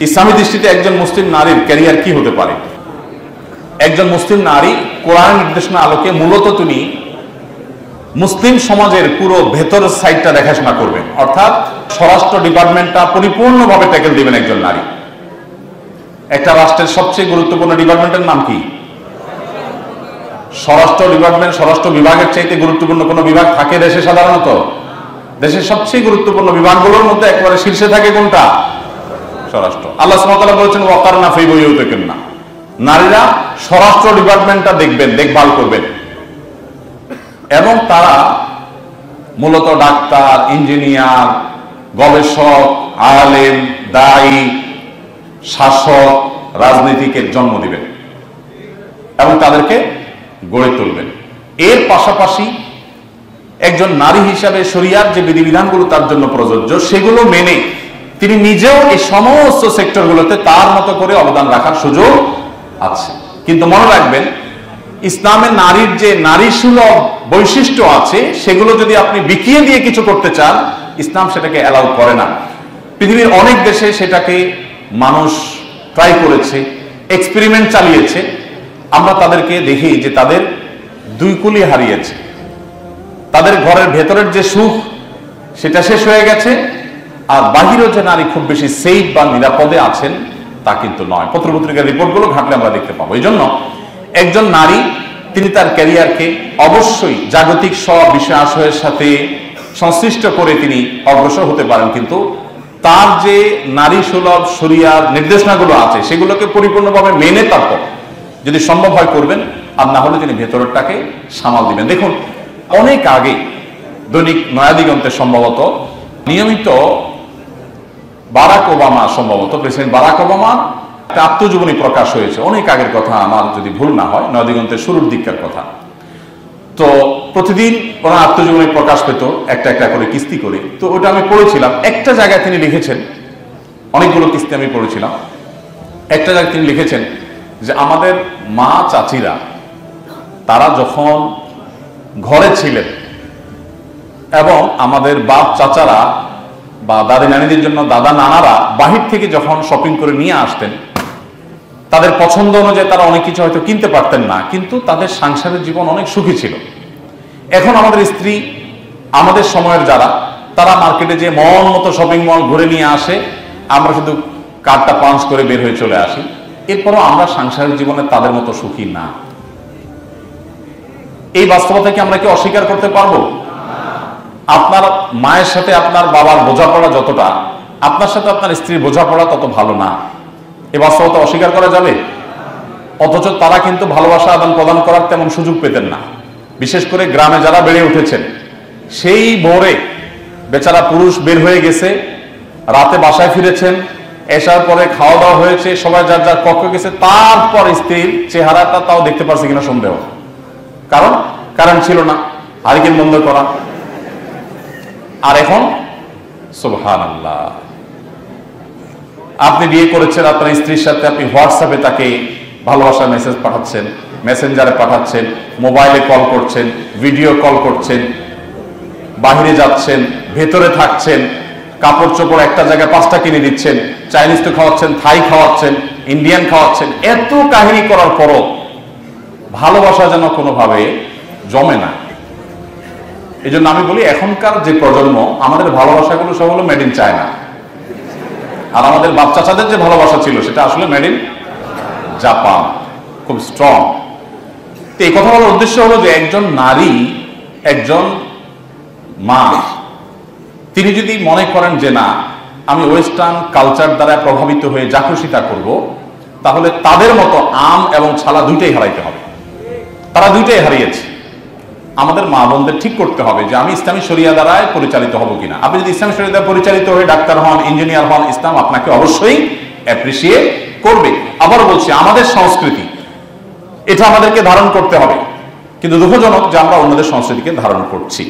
ইসলামী দৃষ্টিতে একজন মুসলিম নারীর ক্যারিয়ার কি হতে পারে? একজন মুসলিম নারী কোরআন নির্দেশনা আলোকে মূলত তিনি মুসলিম সমাজের পুরো ভেতরের সাইডটা দেখাশোনা করবেন, অর্থাৎ স্বরাষ্ট্র ডিপার্টমেন্টটা পরিপূর্ণভাবে ট্যাকেল দিবেন একজন নারী। একটা রাষ্ট্রের সবচেয়ে গুরুত্বপূর্ণ ডিপার্টমেন্টের নাম কি? স্বরাষ্ট্র ডিপার্টমেন্ট। স্বরাষ্ট্র বিভাগের চাইতে গুরুত্বপূর্ণ কোন বিভাগ থাকে দেশে? সাধারণত দেশের সবচেয়ে গুরুত্বপূর্ণ বিভাগগুলোর মধ্যে একেবারে শীর্ষে থাকে কোনটা? স্বরাষ্ট্র। আল্লাহ সুবহানাহু ওয়া তাআলা বলেছেন ওয়াকারনা ফি বুয়ুতিকুন্না, নারীরা স্বরাষ্ট্র ডিপার্টমেন্টটা দেখবেন, দেখভাল করবেন। এবং তারা মূলত ডাক্তার, ইঞ্জিনিয়ার, গবেষক, আলেম, দায়ী, শাসক, রাজনীতিকের জন্ম দিবেন এবং তাদেরকে গড়ে তুলবেন। এর পাশাপাশি একজন নারী হিসাবে শরিয়ার যে বিধিবিধানগুলো তার জন্য প্রযোজ্য সেগুলো মেনে তিনি নিজেও এই সমস্ত সেক্টরগুলোতে তার মতো করে অবদান রাখার সুযোগ আছে। কিন্তু মনে রাখবেন, ইসলামের নারীর যে নারী সুলভ বৈশিষ্ট্য আছে সেগুলো যদি আপনি বিকিয়ে দিয়ে কিছু করতে চান, ইসলাম সেটাকে অ্যালাউ করে না। পৃথিবীর অনেক দেশে সেটাকে মানুষ ট্রাই করেছে, এক্সপেরিমেন্ট চালিয়েছে। আমরা তাদেরকে দেখি যে তাদের দুই কুলি হারিয়েছে। তাদের ঘরের ভেতরের যে সুখ সেটা শেষ হয়ে গেছে, আর বাহিরেও যে নারী খুব বেশি সেফ বা নিরাপদে আছেন তা কিন্তু নয়। পত্রপত্রিকার রিপোর্টগুলো ঘাটলে আমরা দেখতে পাবো। এই জন্য একজন নারী তিনি তার ক্যারিয়ারকে অবশ্যই জাগতিক সব বিষয় আশয়ের সাথে সংশ্লিষ্ট করে তিনি অগ্রসর হতে পারেন, কিন্তু তার যে নারী সুলভ শরিয়ার নির্দেশনাগুলো আছে সেগুলোকে পরিপূর্ণভাবে মেনে তারপর যদি সম্ভব হয় করবেন, আর না হলে তিনি ভেতরটাকে সামাল দিবেন। দেখুন, অনেক আগে দৈনিক নয়াদিগন্তে সম্ভবত নিয়মিত বারাক ওবামা, সম্ভবত প্রেসিডেন্ট বারাক ওবামা একটা আত্মজীবনী প্রকাশ হয়েছে। অনেক আগের কথা, আমার যদি ভুল না হয়, নয়াদিগন্তের শুরুর দিককার কথা। তো প্রতিদিন ওনার আত্মজীবনী প্রকাশ পেত একটা একটা করে কিস্তি করে। তো ওটা আমি পড়েছিলাম। একটা জায়গায় তিনি লিখেছেন, অনেকগুলো কিস্তি আমি পড়েছিলাম, একটা জায়গায় তিনি লিখেছেন যে আমাদের মা চাচিরা তারা যখন ঘরে ছিলেন এবং আমাদের বাপ চাচারা বা দাদি নানিদের জন্য দাদা নানারা বাহির থেকে যখন শপিং করে নিয়ে আসতেন, তাদের পছন্দ অনুযায়ী তারা অনেক কিছু হয়তো কিনতে পারতেন না, কিন্তু তাদের সংসারের জীবন অনেক সুখী ছিল। এখন আমাদের স্ত্রী, আমাদের সময়ের যারা, তারা মার্কেটে যে মন মতো শপিং মল ঘুরে নিয়ে আসে, আমরা শুধু কার্ডটা পাঞ্চ করে বের হয়ে চলে আসি। এরপরও আমরা সংসারের জীবনে তাদের মতো সুখী না। এই বাস্তবতাকে আমরা কি অস্বীকার করতে পারবো? আপনার মায়ের সাথে আপনার বাবার বোঝাপড়া যতটা, আপনার সাথে আপনার স্ত্রীর বোঝাপড়া তত ভালো না। এই বাস্তবতা অস্বীকার করা যাবে? অথচ তারা কিন্তু ভালোবাসা আদান প্রদান করার তেমন সুযোগ পেতেন না। বিশেষ করে গ্রামে যারা বেড়ে উঠেছেন, সেই ভোরে বেচারা পুরুষ বের হয়ে গেছে, রাতে বাসায় ফিরেছেন, এসার পরে খাওয়া দাওয়া হয়েছে, সবাই যার যার কক্ষে গেছে, তারপর স্ত্রীর চেহারাটা তাও দেখতে পারছে কিনা সন্দেহ। কারণ কারেন্ট ছিল না, হারিকেন বন্ধ করা। আর এখন সুবহানাল্লাহ, আপনি বিয়ে করেছেন, আপনার স্ত্রীর সাথে আপনি হোয়াটসঅ্যাপে তাকে ভালোবাসার মেসেজ পাঠাচ্ছেন, মেসেঞ্জারে পাঠাচ্ছেন, মোবাইলে কল করছেন, ভিডিও কল করছেন, বাহিরে যাচ্ছেন, ভেতরে থাকছেন, কাপড় চোপড় একটা জায়গায় 5টা কিনে দিচ্ছেন, চাইনিজ তো খাওয়াচ্ছেন, থাই খাওয়াচ্ছেন, ইন্ডিয়ান খাওয়াচ্ছেন। এত কাহিনী করার পরও ভালোবাসা যেন কোনোভাবে জমে না। এই জন্য আমি বলি, এখনকার যে প্রজন্ম, আমাদের ভালোবাসাগুলো সব হলো মেড ইন চায়না, আর আমাদের বাপ চাচাদের যে ভালোবাসা ছিল সেটা আসলে মেড ইন জাপান, খুব স্ট্রং। তো এই কথা বলার উদ্দেশ্য হলো যে একজন নারী, একজন মা, তিনি যদি মনে করেন যে না, আমি ওয়েস্টার্ন কালচার দ্বারা প্রভাবিত হয়ে যা খুশি তা করবো, তাহলে তাদের মতো আম এবং ছালা দুইটাই হারাইতে হবে। তারা দুইটাই হারিয়েছে। আমাদের মা বোনদের ঠিক করতে হবে যে আমি ইসলামী শরিয়া দ্বারায় পরিচালিত হব কিনা। আপনি যদি ইসলামী শরিয়া দ্বারা পরিচালিত হয়ে ডাক্তার হন, ইঞ্জিনিয়ার হন, ইসলাম আপনাকে অবশ্যই অ্যাপ্রিসিয়েট করবে। আবার বলছি, আমাদের সংস্কৃতি এটা আমাদেরকে ধারণ করতে হবে, কিন্তু দুঃখজনক যে আমরা অন্যদের সংস্কৃতিকে ধারণ করছি।